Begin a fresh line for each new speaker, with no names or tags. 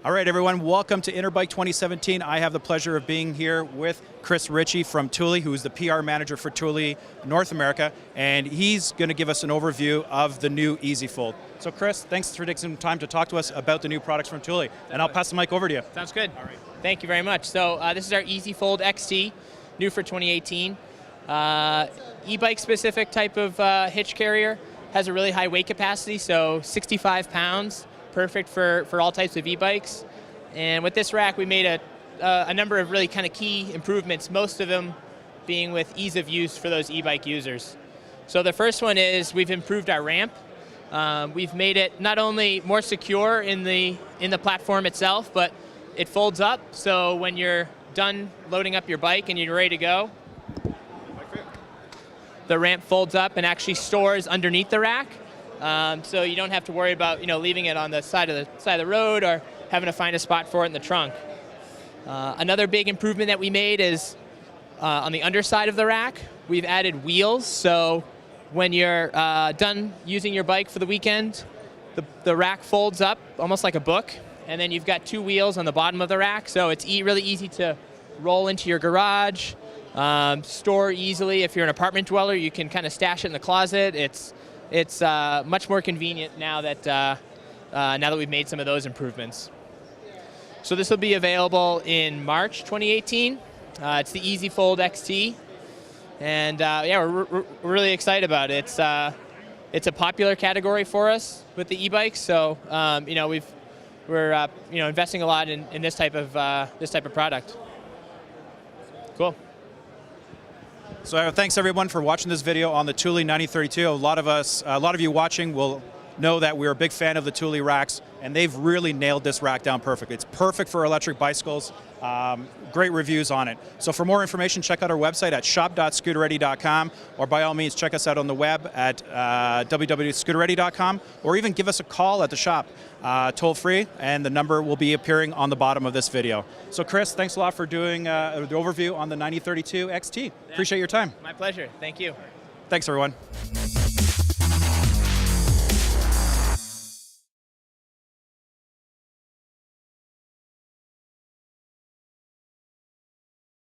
All right, everyone, welcome to Interbike 2017. I have the pleasure of being here with Chris Ritchie from Thule, who is the PR manager for Thule North America, and he's going to give us an overview of the new EasyFold. So Chris, thanks for taking some time to talk to us about the new products from Thule, and I'll pass the mic over to you.
Sounds good.
All right.
Thank you very much. So this is our EasyFold XT, new for 2018. E-bike specific type of hitch carrier, has a really high weight capacity, so 65 pounds. Perfect for all types of e-bikes. And with this rack, we made a number of really kind of key improvements, most of them being with ease of use for those e-bike users. So the first one is we've improved our ramp. We've made it not only more secure in the platform itself, but it folds up, so when you're done loading up your bike and you're ready to go, the ramp folds up and actually stores underneath the rack. So you don't have to worry about leaving it on the side of the road or having to find a spot for it in the trunk. Another big improvement that we made is on the underside of the rack, we've added wheels. So when you're done using your bike for the weekend, the rack folds up almost like a book, and then you've got two wheels on the bottom of the rack. So it's really easy to roll into your garage, store easily. If you're an apartment dweller, you can kind of stash it in the closet. It's much more convenient now that we've made some of those improvements. So this will be available in March 2018. It's the EasyFold XT, and yeah, we're really excited about it. It's a popular category for us with the e-bikes, so we're investing a lot in this type of product. Cool.
So thanks everyone for watching this video on the Thule 9032. A lot of you watching will know that we're a big fan of the Thule racks, and they've really nailed this rack down perfectly. It's perfect for electric bicycles. Great reviews on it. So for more information, check out our website at shop.scooterready.com, or by all means, check us out on the web at www.scooterready.com, or even give us a call at the shop, toll free, and the number will be appearing on the bottom of this video. So Chris, thanks a lot for doing the overview on the 9032 XT. Appreciate your time.
My pleasure. Thank you.
Thanks, everyone.